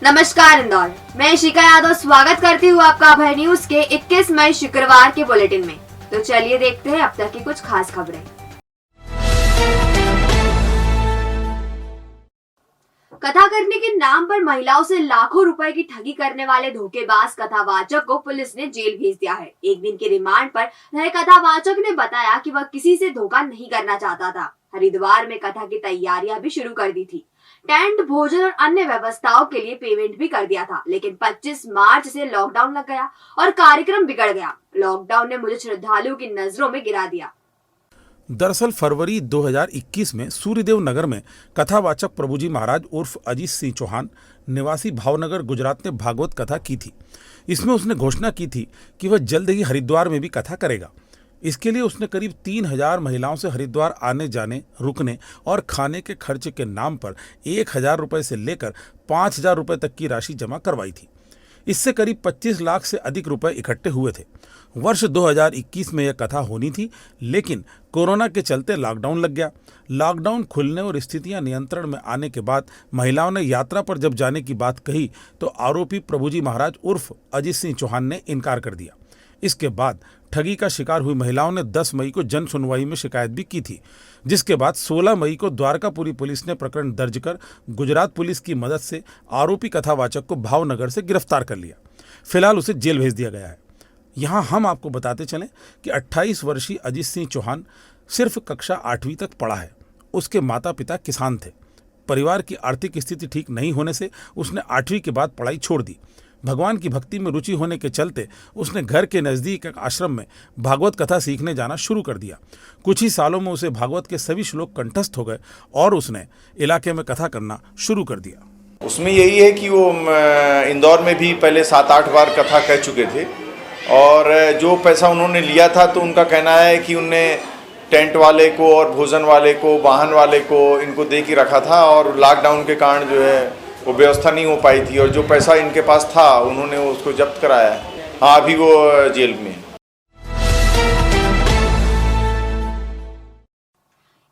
नमस्कार इंदौर, मैं इशिका यादव स्वागत करती हूँ आपका अभय न्यूज के 21 मई शुक्रवार के बुलेटिन में। तो चलिए देखते हैं अब तक की कुछ खास खबरें। कथा करने के नाम पर महिलाओं से लाखों रुपए की ठगी करने वाले धोखेबाज कथावाचक को पुलिस ने जेल भेज दिया है। एक दिन के रिमांड पर रहे कथावाचक ने बताया कि वह किसी से धोखा नहीं करना चाहता था। हरिद्वार में कथा की तैयारियां भी शुरू कर दी थी। टेंट, भोजन और अन्य व्यवस्थाओं के लिए पेमेंट भी कर दिया था, लेकिन 25 मार्च से लॉकडाउन लग गया और कार्यक्रम बिगड़ गया। लॉकडाउन ने मुझे श्रद्धालुओं की नजरों में गिरा दिया। दरअसल फरवरी 2021 में सूर्यदेव नगर में कथावाचक प्रभुजी महाराज उर्फ अजीत सिंह चौहान निवासी भावनगर गुजरात ने भागवत कथा की थी। इसमें उसने घोषणा की थी कि वह जल्द ही हरिद्वार में भी कथा करेगा। इसके लिए उसने करीब 3000 महिलाओं से हरिद्वार आने जाने, रुकने और खाने के खर्च के नाम पर 1000 रुपये से लेकर 5000 रुपये तक की राशि जमा करवाई थी। इससे करीब 25 लाख से अधिक रुपए इकट्ठे हुए थे। वर्ष 2021 में यह कथा होनी थी, लेकिन कोरोना के चलते लॉकडाउन लग गया। लॉकडाउन खुलने और स्थितियां नियंत्रण में आने के बाद महिलाओं ने यात्रा पर जब जाने की बात कही तो आरोपी प्रभुजी महाराज उर्फ अजीत सिंह चौहान ने इनकार कर दिया। इसके बाद ठगी का शिकार हुई महिलाओं ने 10 मई को जन सुनवाई में शिकायत भी की थी, जिसके बाद 16 मई को द्वारकापुरी पुलिस ने प्रकरण दर्ज कर गुजरात पुलिस की मदद से आरोपी कथावाचक को भावनगर से गिरफ्तार कर लिया। फिलहाल उसे जेल भेज दिया गया है। यहाँ हम आपको बताते चलें कि 28 वर्षीय अजीत सिंह चौहान सिर्फ कक्षा 8वीं तक पढ़ा है। उसके माता पिता किसान थे। परिवार की आर्थिक स्थिति ठीक नहीं होने से उसने 8वीं के बाद पढ़ाई छोड़ दी। भगवान की भक्ति में रुचि होने के चलते उसने घर के नज़दीक एक आश्रम में भागवत कथा सीखने जाना शुरू कर दिया। कुछ ही सालों में उसे भागवत के सभी श्लोक कंठस्थ हो गए और उसने इलाके में कथा करना शुरू कर दिया। उसमें यही है कि वो इंदौर में भी पहले 7-8 बार कथा कह चुके थे और जो पैसा उन्होंने लिया था तो उनका कहना है कि उनने टेंट वाले को और भोजन वाले को, वाहन वाले को इनको दे के रखा था और लॉकडाउन के कारण जो है वो व्यवस्था नहीं हो पाई थी और जो पैसा इनके पास था उन्होंने उसको जब्त कराया है। हाँ, अभी वो जेल में है।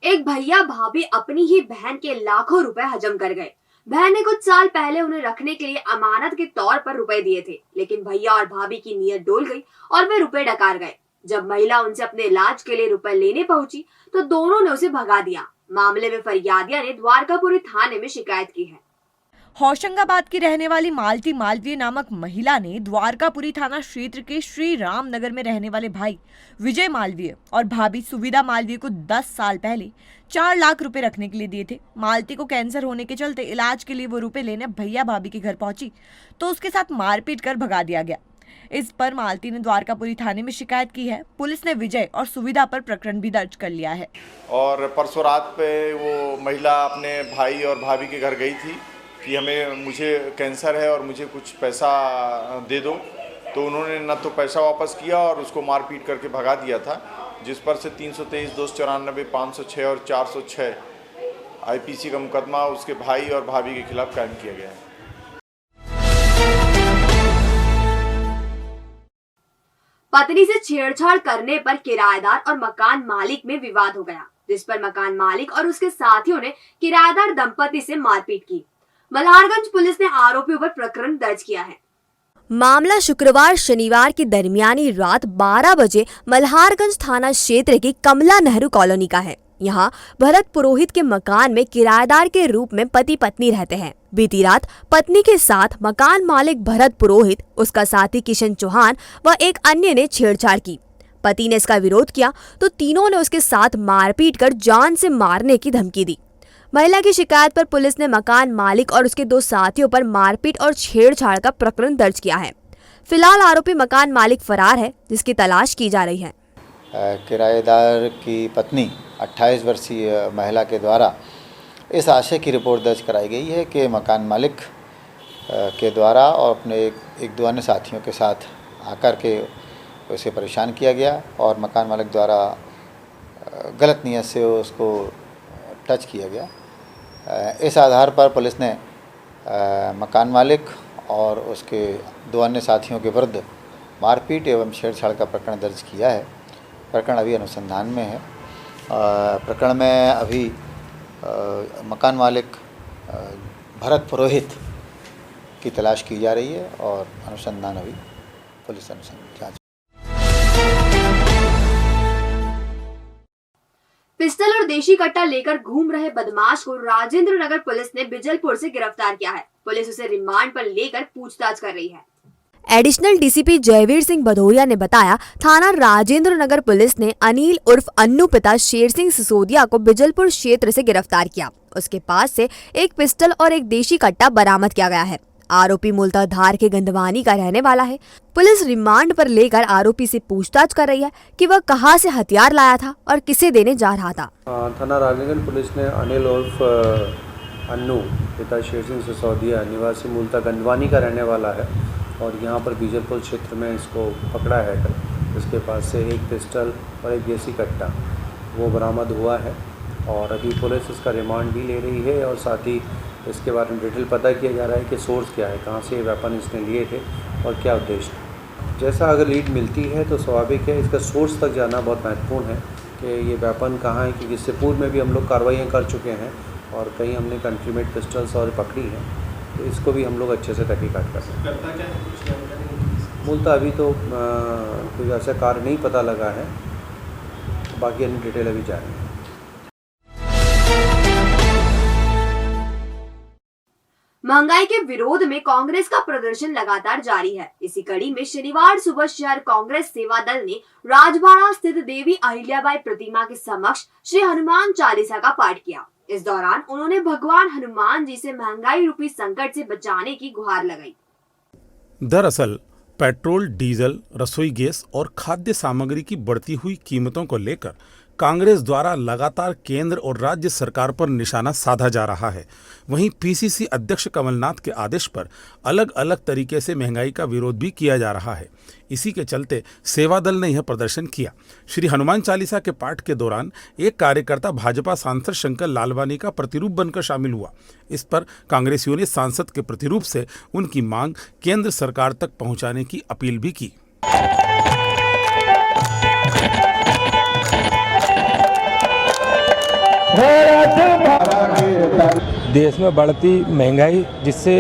एक भैया भाभी अपनी ही बहन के लाखों रुपए हजम कर गए। बहन ने कुछ साल पहले उन्हें रखने के लिए अमानत के तौर पर रुपए दिए थे, लेकिन भैया और भाभी की नीयत डोल गई और वे रुपए डकार गए। जब महिला उनसे अपने इलाज के लिए रुपए लेने पहुंची तो दोनों ने उसे भगा दिया। मामले में फरियादिया ने द्वारकापुरी थाने में शिकायत की है। होशंगाबाद की रहने वाली मालती मालवीय नामक महिला ने द्वारकापुरी थाना क्षेत्र के श्री राम नगर में रहने वाले भाई विजय मालवीय और भाभी सुविधा मालवीय को 10 साल पहले 4 लाख रुपए रखने के लिए दिए थे। मालती को कैंसर होने के चलते इलाज के लिए वो रुपए लेने भैया भाभी के घर पहुंची तो उसके साथ मारपीट कर भगा दिया गया। इस पर मालती ने द्वारकापुरी थाने में शिकायत की है। पुलिस ने विजय और सुविधा पर प्रकरण भी दर्ज कर लिया है। और परसों रात पे वो महिला अपने भाई और भाभी के घर गई थी कि मुझे कैंसर है और मुझे कुछ पैसा दे दो, तो उन्होंने न तो पैसा वापस किया और उसको मारपीट करके भगा दिया था, जिस पर से 323, 294, 506 और 406 आईपीसी का मुकदमा उसके भाई और भाभी के खिलाफ कायम किया गया है। पत्नी से छेड़छाड़ करने पर किराएदार और मकान मालिक में विवाद हो गया, जिस पर मकान मालिक और उसके साथियों ने किराएदार दंपति से मारपीट की। मल्हारगंज पुलिस ने आरोपियों पर प्रकरण दर्ज किया है। मामला शुक्रवार शनिवार की दरमियानी रात 12 बजे मल्हारगंज थाना क्षेत्र की कमला नेहरू कॉलोनी का है। यहाँ भरत पुरोहित के मकान में किराएदार के रूप में पति पत्नी रहते हैं। बीती रात पत्नी के साथ मकान मालिक भरत पुरोहित, उसका साथी किशन चौहान व एक अन्य ने छेड़छाड़ की। पति ने इसका विरोध किया तो तीनों ने उसके साथ मारपीट कर जान से मारने की धमकी दी। महिला की शिकायत पर पुलिस ने मकान मालिक और उसके 2 साथियों पर मारपीट और छेड़छाड़ का प्रकरण दर्ज किया है। फिलहाल आरोपी मकान मालिक फरार है, जिसकी तलाश की जा रही है। किराएदार की पत्नी 28 वर्षीय महिला के द्वारा इस आशय की रिपोर्ट दर्ज कराई गई है कि मकान मालिक के द्वारा और अपने एक 2 अन्य साथियों के साथ आकर के उसे परेशान किया गया और मकान मालिक द्वारा गलत नीयत से उसको टच किया गया। इस आधार पर पुलिस ने मकान मालिक और उसके 2 अन्य साथियों के विरुद्ध मारपीट एवं छेड़छाड़ का प्रकरण दर्ज किया है। प्रकरण अभी अनुसंधान में है। प्रकरण में अभी मकान मालिक भरत पुरोहित की तलाश की जा रही है और अनुसंधान अभी पुलिस अनुसंधान जांच। पिस्टल और देशी कट्टा लेकर घूम रहे बदमाश को राजेंद्र नगर पुलिस ने बिजलपुर से गिरफ्तार किया है। पुलिस उसे रिमांड पर लेकर पूछताछ कर रही है। एडिशनल डीसीपी जयवीर सिंह भदौरिया ने बताया, थाना राजेंद्र नगर पुलिस ने अनिल उर्फ अन्नू पिता शेर सिंह सिसोदिया को बिजलपुर क्षेत्र से गिरफ्तार किया। उसके पास से एक पिस्टल और एक देशी कट्टा बरामद किया गया है। आरोपी मूलतः धार के गंधवानी का रहने वाला है। पुलिस रिमांड पर लेकर आरोपी से पूछताछ कर रही है कि वह कहां से हथियार लाया था और किसे देने जा रहा था। थाना राजनगर पुलिस ने अनिल उर्फ अन्नू पिता शेर सिंह सिसोदिया निवासी मूलतः गंधवानी का रहने वाला है और यहाँ पर बीजलपुर क्षेत्र में इसको पकड़ा है। इसके पास से एक पिस्टल और एक देसी कट्टा वो बरामद हुआ है और अभी पुलिस इसका रिमांड भी ले रही है और साथ ही इसके बारे में डिटेल पता किया जा रहा है कि सोर्स क्या है, कहाँ से ये वेपन इसने लिए थे और क्या उद्देश्य था। जैसा अगर लीड मिलती है तो स्वाभाविक है इसका सोर्स तक जाना बहुत महत्वपूर्ण है कि ये वेपन कहाँ है, क्योंकि इससे पूर्व में भी हम लोग कार्रवाइयाँ कर चुके हैं और कहीं हमने कंट्रीमेड पिस्टल्स और पकड़ी हैं, तो इसको भी हम लोग अच्छे से तहकीकात कर सकते हैं। मूलतः अभी तो कोई ऐसा कार्य नहीं पता लगा है, बाकी अन्य डिटेल अभी जा रही है। महंगाई के विरोध में कांग्रेस का प्रदर्शन लगातार जारी है। इसी कड़ी में शनिवार सुबह शहर कांग्रेस सेवा दल ने राजबाड़ा स्थित देवी अहिल्याबाई प्रतिमा के समक्ष श्री हनुमान चालीसा का पाठ किया। इस दौरान उन्होंने भगवान हनुमान जी से महंगाई रूपी संकट से बचाने की गुहार लगाई। दरअसल पेट्रोल, डीजल, रसोई गैस और खाद्य सामग्री की बढ़ती हुई कीमतों को लेकर कांग्रेस द्वारा लगातार केंद्र और राज्य सरकार पर निशाना साधा जा रहा है। वहीं पीसीसी अध्यक्ष कमलनाथ के आदेश पर अलग अलग तरीके से महंगाई का विरोध भी किया जा रहा है। इसी के चलते सेवा दल ने यह प्रदर्शन किया। श्री हनुमान चालीसा के पाठ के दौरान एक कार्यकर्ता भाजपा सांसद शंकर लालवानी का प्रतिरूप बनकर शामिल हुआ। इस पर कांग्रेसियों ने सांसद के प्रतिरूप से उनकी मांग केंद्र सरकार तक पहुंचाने की अपील भी की। देश में बढ़ती महंगाई जिससे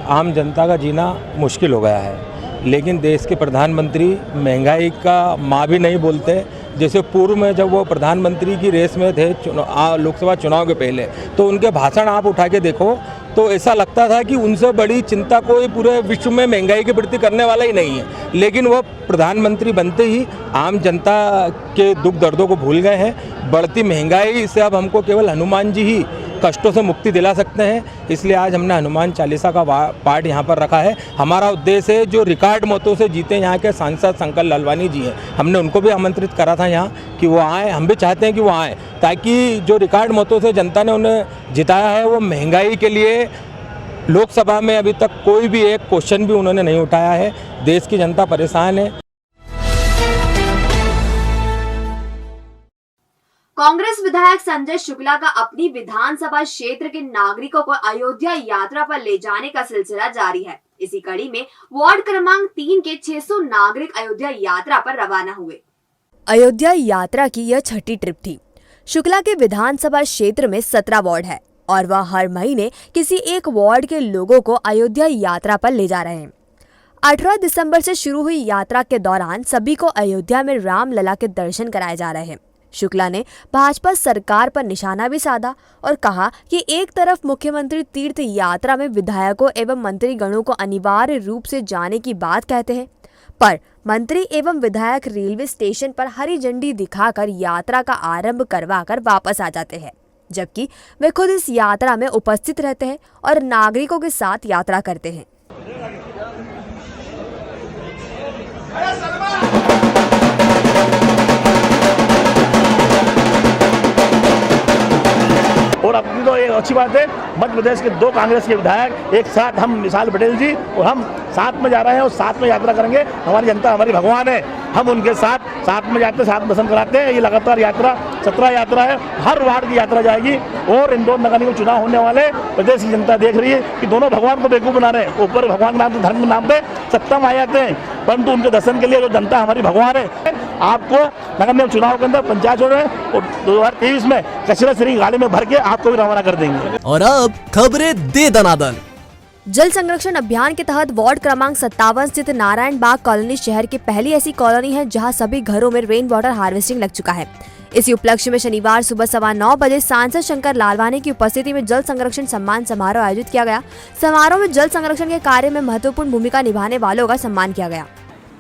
आम जनता का जीना मुश्किल हो गया है, लेकिन देश के प्रधानमंत्री महंगाई का माँ भी नहीं बोलते। जैसे पूर्व में जब वो प्रधानमंत्री की रेस में थे लोकसभा चुनाव के पहले, तो उनके भाषण आप उठा के देखो तो ऐसा लगता था कि उनसे बड़ी चिंता कोई पूरे विश्व में महंगाई के प्रति करने वाला ही नहीं है। लेकिन वह प्रधानमंत्री बनते ही आम जनता के दुख दर्दों को भूल गए हैं। बढ़ती महंगाई से अब हमको केवल हनुमान जी ही कष्टों से मुक्ति दिला सकते हैं। इसलिए आज हमने हनुमान चालीसा का पाठ यहाँ पर रखा है। हमारा उद्देश्य है जो रिकॉर्ड मतों से जीते यहाँ के सांसद शंकर लालवानी जी हैं, हमने उनको भी आमंत्रित करा था यहाँ कि वो आए। हम भी चाहते हैं कि वो आए ताकि जो रिकॉर्ड मतों से जनता ने उन्हें जिताया है वो महंगाई के लिए लोकसभा में अभी तक कोई भी एक क्वेश्चन भी उन्होंने नहीं उठाया है। देश की जनता परेशान है। कांग्रेस विधायक संजय शुक्ला का अपनी विधानसभा क्षेत्र के नागरिकों को अयोध्या यात्रा पर ले जाने का सिलसिला जारी है। इसी कड़ी में वार्ड क्रमांक 3 के 600 नागरिक अयोध्या यात्रा पर रवाना हुए। अयोध्या यात्रा की यह छठी ट्रिप थी। शुक्ला के विधानसभा क्षेत्र में 17 वार्ड है और वह हर महीने किसी एक वार्ड के लोगों को अयोध्या यात्रा पर ले जा रहे हैं। 18 दिसंबर से शुरू हुई यात्रा के दौरान सभी को अयोध्या में रामलला के दर्शन कराए जा रहे हैं। शुक्ला ने भाजपा सरकार पर निशाना भी साधा और कहा कि एक तरफ मुख्यमंत्री तीर्थ यात्रा में विधायकों एवं मंत्रीगणों को अनिवार्य रूप से जाने की बात कहते हैं, पर मंत्री एवं विधायक रेलवे स्टेशन पर हरी झंडी दिखाकर यात्रा का आरंभ करवाकर वापस आ जाते हैं, जबकि वे खुद इस यात्रा में उपस्थित रहते हैं और नागरिकों के साथ यात्रा करते हैं। और अपनी तो एक अच्छी बात है, मध्य प्रदेश के 2 कांग्रेस के विधायक एक साथ, हम विशाल पटेल जी और हम साथ में जा रहे हैं और साथ में यात्रा करेंगे। हमारी जनता हमारी भगवान है, हम उनके साथ में जाते हैं, साथ दर्शन कराते हैं। ये लगातार यात्रा 17 यात्रा है, हर वार्ड की यात्रा जाएगी और इन 2 नगर निगम चुनाव होने वाले प्रदेश की जनता देख रही है कि दोनों भगवान को बेवकूफ़ बना रहे हैं। ऊपर भगवान के नाम, धर्म के नाम पे सत्ता में आ जाते हैं, परंतु उनके दर्शन के लिए जो जनता हमारी भगवान है। आपको नगर निगम चुनाव के अंदर पंचायत चुनाव में और 2023 में कचरा श्री गाड़ी में भर के आपको भी रवाना कर देंगे। और अब खबरें दे दनादन। जल संरक्षण अभियान के तहत वार्ड क्रमांक 57 स्थित नारायण बाग कॉलोनी शहर की पहली ऐसी कॉलोनी है जहां सभी घरों में रेन वाटर हार्वेस्टिंग लग चुका है। इसी उपलक्ष्य में शनिवार सुबह 9:15 बजे सांसद शंकर लालवानी की उपस्थिति में जल संरक्षण सम्मान समारोह आयोजित किया गया। समारोह में जल संरक्षण के कार्य में महत्वपूर्ण भूमिका निभाने वालों का सम्मान किया गया।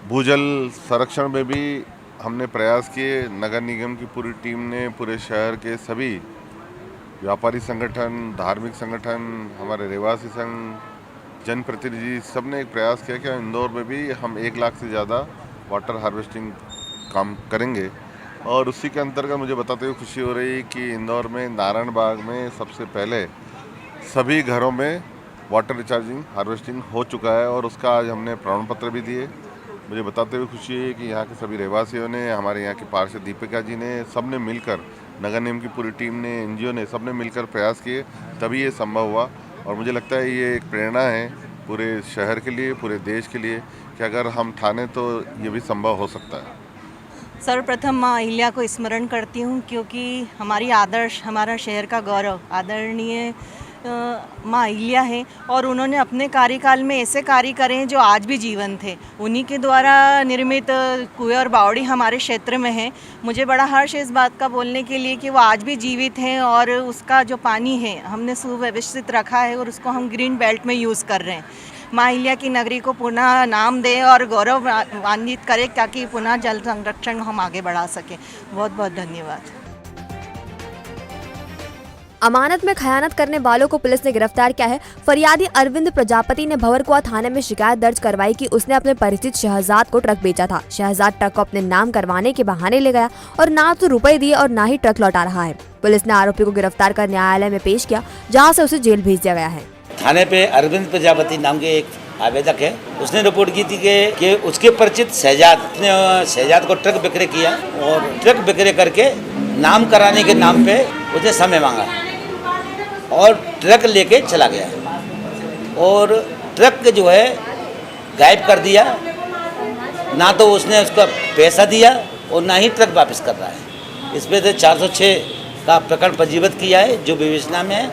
भूजल संरक्षण में भी हमने प्रयास किए। नगर निगम की पूरी टीम ने पूरे शहर के सभी व्यापारी संगठन, धार्मिक संगठन, हमारे रहवासी संघ, जनप्रतिनिधि सब ने एक प्रयास किया कि इंदौर में भी हम 1 लाख से ज़्यादा वाटर हार्वेस्टिंग काम करेंगे। और उसी के अंतर्गत मुझे बताते हुए खुशी हो रही कि इंदौर में नारायण बाग में सबसे पहले सभी घरों में वाटर रिचार्जिंग हार्वेस्टिंग हो चुका है और उसका आज हमने प्रमाण पत्र भी दिए। मुझे बताते हुए खुशी है कि यहाँ के सभी रहवासियों ने, हमारे यहाँ की पार्षद दीपिका जी ने, सब ने मिलकर, नगर निगम की पूरी टीम ने, एनजीओ ने, सब ने मिलकर प्रयास किए, तभी ये संभव हुआ। और मुझे लगता है ये एक प्रेरणा है पूरे शहर के लिए, पूरे देश के लिए कि अगर हम ठाने तो ये भी संभव हो सकता है। सर्वप्रथम माँ अहिल्या को स्मरण करती हूँ क्योंकि हमारी आदर्श, हमारा शहर का गौरव आदरणीय माँ अहिल्या है और उन्होंने अपने कार्यकाल में ऐसे कार्य करे हैं जो आज भी जीवन थे। उन्हीं के द्वारा निर्मित कुएं और बावड़ी हमारे क्षेत्र में है। मुझे बड़ा हर्ष है इस बात का बोलने के लिए कि वो आज भी जीवित हैं और उसका जो पानी है हमने सुव्यवस्थित रखा है और उसको हम ग्रीन बेल्ट में यूज़ कर रहे हैं। माँ अहिल्या की नगरी को पुनः नाम दे और गौरवान्वित करे ताकि पुनः जल संरक्षण हम आगे बढ़ा सकें। बहुत बहुत धन्यवाद। अमानत में खयानत करने वालों को पुलिस ने गिरफ्तार किया है। फरियादी अरविंद प्रजापति ने भंवरकुआ थाने में शिकायत दर्ज करवाई कि उसने अपने परिचित शहजाद को ट्रक बेचा था। शहजाद ट्रक को अपने नाम करवाने के बहाने ले गया और ना तो रुपए दिए और ना ही ट्रक लौटा रहा है। पुलिस ने आरोपी को गिरफ्तार कर न्यायालय में पेश किया, जहाँ से उसे जेल भेज दिया गया है। थाने पे अरविंद प्रजापति नाम के एक आवेदक है, उसने रिपोर्ट की थी कि उसके परिचित शहजाद को ट्रक विक्रय किया और ट्रक विक्रय करके नाम कराने के नाम पे उसने समय मांगा और ट्रक लेके चला गया और ट्रक जो है गायब कर दिया। ना तो उसने उसका पैसा दिया और ना ही ट्रक वापस कर रहा है। इस पे से 406 का प्रकरण पंजीबद्ध किया है जो विवेचना में है।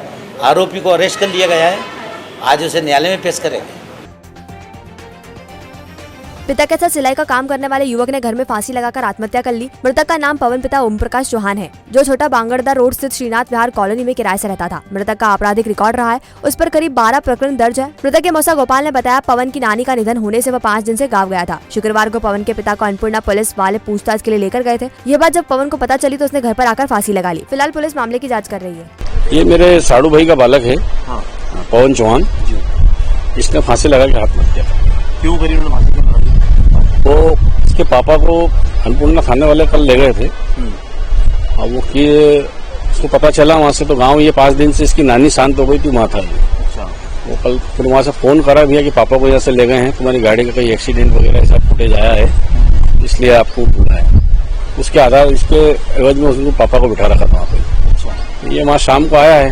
आरोपी को अरेस्ट कर लिया गया है, आज उसे न्यायालय में पेश करेंगे। पिता के साथ सिलाई का काम करने वाले युवक ने घर में फांसी लगाकर आत्महत्या कर ली। मृतक का नाम पवन पिता ओम प्रकाश चौहान है, जो छोटा बांगड़दा रोड स्थित श्रीनाथ विहार कॉलोनी में किराए से रहता था। मृतक का आपराधिक रिकॉर्ड रहा है, उस पर करीब 12 प्रकरण दर्ज है। मृतक के मौसा गोपाल ने बताया, पवन की नानी का निधन होने से वह 5 दिन से गाँव गया था। शुक्रवार को पवन के पिता को अन्नपूर्णा पुलिस वाले पूछताछ के लिए लेकर गए थे। ये बात जब पवन को पता चली तो उसने घर पर आकर फांसी लगा ली। फिलहाल पुलिस मामले की जाँच कर रही है। ये मेरे साड़ू भाई का बालक है, पवन चौहान। इसने फांसी लगा के आत्महत्या क्यों करी? वो इसके पापा को अन्नपूर्णा थाने वाले कल ले गए थे। अब वो किए, उसको पता चला वहाँ से तो गांव ये 5 दिन से इसकी नानी शांत हो गई थी, वहाँ था वो कल। फिर वहाँ से फोन करा भैया कि पापा को यहाँ से ले गए हैं, तुम्हारी गाड़ी का कहीं एक्सीडेंट वगैरह ऐसा फुटेज आया है, इसलिए आपको बुलाया। उसके आधार इसके एवज में उसने पापा को बिठा रखा था वहाँ पे। ये वहाँ शाम को आया है।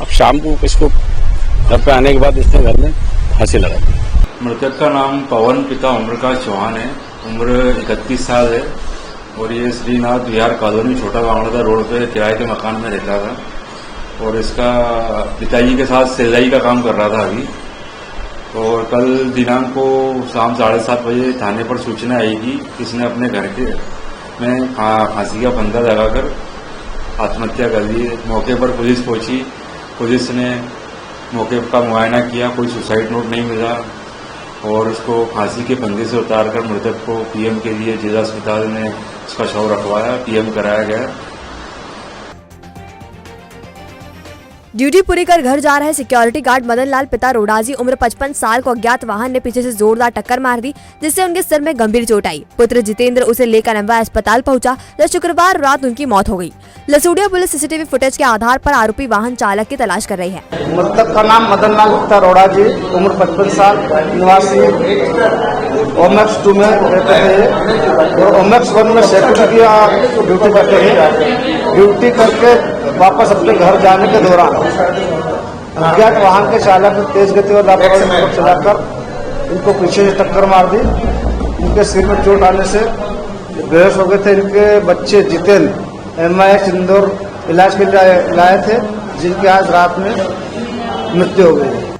अब शाम को इसको घर पे आने के बाद इसने घर में फांसी लगा दी। मृतक का नाम पवन पिता ओम प्रकाश चौहान है, उम्र 31 साल है और ये श्रीनाथ विहार कॉलोनी छोटा बांगड़दा रोड पे किराए के मकान में रहता था और इसका पिताजी के साथ सिलाई का काम कर रहा था अभी। और कल दिनांक को शाम 7:30 बजे थाने पर सूचना आई कि इसने अपने घर के में फांसी का फंदा लगाकर आत्महत्या कर ली। मौके पर पुलिस पहुंची, पुलिस ने मौके का मुआयना किया, कोई सुसाइड नोट नहीं मिला और उसको फांसी के फंदे से उतारकर मृतक को पीएम के लिए जिला अस्पताल में उसका शव रखवाया, पीएम कराया गया। ड्यूटी पूरी कर घर जा रहे सिक्योरिटी गार्ड मदन लाल पिता रोडाजी उम्र 55 साल को अज्ञात वाहन ने पीछे से जोरदार टक्कर मार दी, जिससे उनके सिर में गंभीर चोट आई। पुत्र जितेंद्र उसे लेकर एमवाय अस्पताल पहुंचा, जब शुक्रवार रात उनकी मौत हो गई। लसूड़िया पुलिस सीसीटीवी फुटेज के आधार पर आरोपी वाहन चालक की तलाश कर रही है। मृतक का नाम मदन लाल पिता रोडाजी उम्र 55 साल, निवासी ओमेक्स 2 में रहते थे और ओमेक्स 1 में सिक्योरिटी की ड्यूटी करते हैं। ड्यूटी करके वापस अपने घर जाने के दौरान अज्ञात वाहन के चालक ने तेज गति और लापरवाही चलाकर इनको पीछे से टक्कर मार दी। इनके सिर में चोट आने से बेहोश हो गए थे। इनके बच्चे जितेंद्र एमआईएच इंदौर इलाज के लिए लाए थे, जिनकी आज रात में मृत्यु हो गई।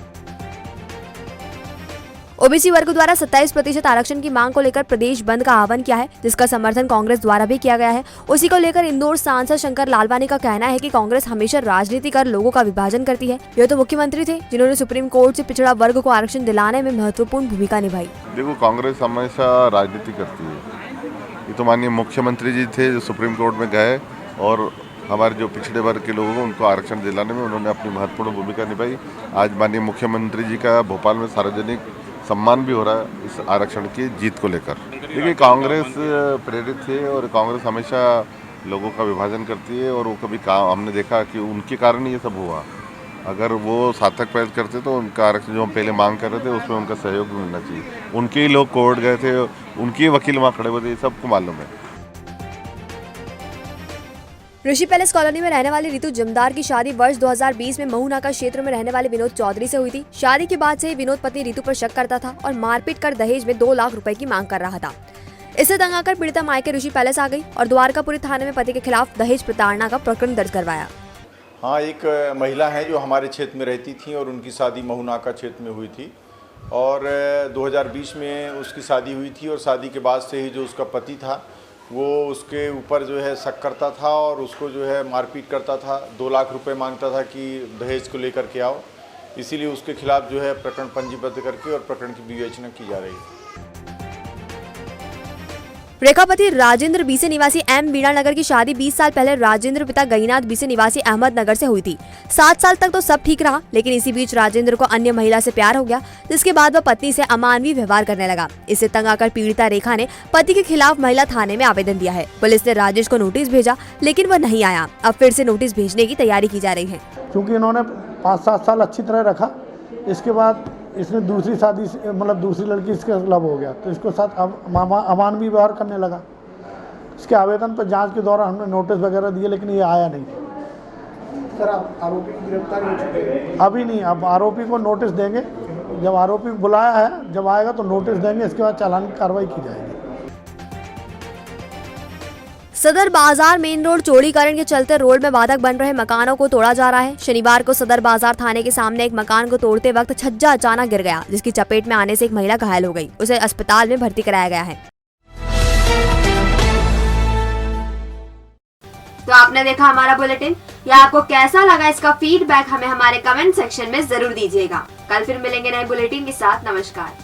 ओबीसी वर्ग द्वारा 27% आरक्षण की मांग को लेकर प्रदेश बंद का आह्वान किया है, जिसका समर्थन कांग्रेस द्वारा भी किया गया है। उसी को लेकर इंदौर सांसद शंकर लालवानी का कहना है कि कांग्रेस हमेशा राजनीति कर लोगों का विभाजन करती है। यह तो मुख्यमंत्री थे जिन्होंने सुप्रीम कोर्ट से पिछड़ा वर्ग को आरक्षण दिलाने में महत्वपूर्ण भूमिका निभाई। देखो, कांग्रेस हमेशा राजनीति करती है। ये तो माननीय मुख्यमंत्री जी थे जो सुप्रीम कोर्ट में गए और हमारे जो पिछड़े वर्ग के लोगों को उनको आरक्षण दिलाने में उन्होंने अपनी महत्वपूर्ण भूमिका निभाई। आज माननीय मुख्यमंत्री जी का भोपाल में सार्वजनिक सम्मान भी हो रहा है इस आरक्षण की जीत को लेकर। देखिए, कांग्रेस प्रेरित थे और कांग्रेस हमेशा लोगों का विभाजन करती है और वो कभी हमने देखा कि उनके कारण ये सब हुआ। अगर वो सार्थक प्रयास करते तो उनका आरक्षण जो हम पहले मांग कर रहे थे उसमें उनका सहयोग मिलना चाहिए। उनके ही लोग कोर्ट गए थे, उनके ही वकील वहाँ खड़े हुए थे, ये सबको मालूम है। ऋषि पैलेस कॉलोनी में रहने वाली रितु जमदार की शादी वर्ष 2020 में महू नाका क्षेत्र में रहने वाले विनोद चौधरी से हुई थी। शादी के बाद से ही विनोद पत्नी रितु पर शक करता था और मारपीट कर दहेज में 2 लाख रुपए की मांग कर रहा था। इससे तंग आकर पीड़िता मायके ऋषि पैलेस आ गई और द्वारकापुरी थाने में पति के खिलाफ दहेज प्रताड़ना का प्रकरण दर्ज करवाया। हाँ, एक महिला है जो हमारे क्षेत्र में रहती थी और उनकी शादी महू नाका क्षेत्र में हुई थी और 2020 में उसकी शादी हुई थी और शादी के बाद से ही जो उसका पति था वो उसके ऊपर जो है शक करता था और उसको जो है मारपीट करता था। 2 लाख रुपए मांगता था कि दहेज को लेकर के आओ। इसीलिए उसके खिलाफ जो है प्रकरण पंजीबद्ध करके और प्रकरण की विवेचना की जा रही है। रेखापति राजेंद्र बीसे निवासी एम बीड़ा नगर की शादी 20 साल पहले राजेंद्र पिता गईनाथ बीसे निवासी अहमदनगर से हुई थी। 7 साल तक तो सब ठीक रहा, लेकिन इसी बीच राजेंद्र को अन्य महिला से प्यार हो गया, जिसके बाद वह पत्नी से अमानवीय व्यवहार करने लगा। इससे तंग आकर पीड़िता रेखा ने पति के खिलाफ महिला थाने में आवेदन दिया है। पुलिस ने राजेश को नोटिस भेजा, लेकिन वह नहीं आया। अब फिर से नोटिस भेजने की तैयारी की जा रही है। क्योंकि इन्होंने 5-7 साल अच्छी तरह रखा, इसके बाद इसने दूसरी शादी मतलब दूसरी लड़की इसके खिलाफ हो गया तो इसको साथ अमानवीय व्यवहार करने लगा। इसके आवेदन पर जांच के दौरान हमने नोटिस वगैरह दिए, लेकिन ये आया नहीं। सर, आरोपी की गिरफ्तारी हो चुकी है? अभी नहीं, अब आरोपी को नोटिस देंगे। जब आरोपी बुलाया है, जब आएगा तो नोटिस देंगे, इसके बाद चालान की कार्रवाई की जाएगी। सदर बाजार मेन रोड चौड़ीकरण के चलते रोड में बाधक बन रहे मकानों को तोड़ा जा रहा है। शनिवार को सदर बाजार थाने के सामने एक मकान को तोड़ते वक्त छज्जा अचानक गिर गया, जिसकी चपेट में आने से एक महिला घायल हो गई। उसे अस्पताल में भर्ती कराया गया है। तो आपने देखा हमारा बुलेटिन। या आपको कैसा लगा, इसका फीडबैक हमें हमारे कमेंट सेक्शन में जरूर दीजिएगा। कल फिर मिलेंगे नए बुलेटिन के साथ। नमस्कार।